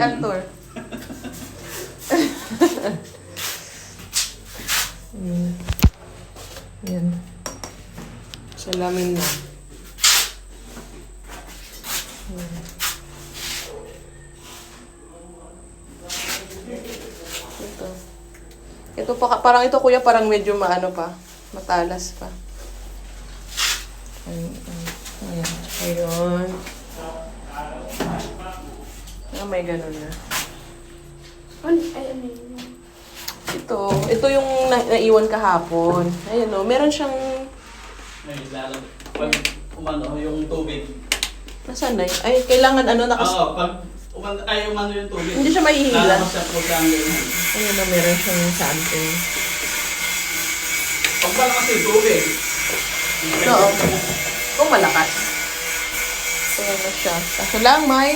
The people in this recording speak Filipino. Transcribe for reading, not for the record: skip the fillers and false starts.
Altor. Yan. Salamin na. Ito pa, parang ito kuya, parang medyo maano pa. Matalas pa. Ayan. Ayun. May ganun na. Ano yun? Ito yung naiwan kahapon. Ayun o, meron siyang... Ay, lalo. Pag umano yung tubig. Nasaan na yun? Ay, kailangan Oo, pag umano yung tubig. Hindi siya mahihila. Lalabas siya po ang ganyan. Ayun na, meron siyang something. Pag malakas yung tubig. Oo. Kung malakas. Ayan na siya. Kaso lang, may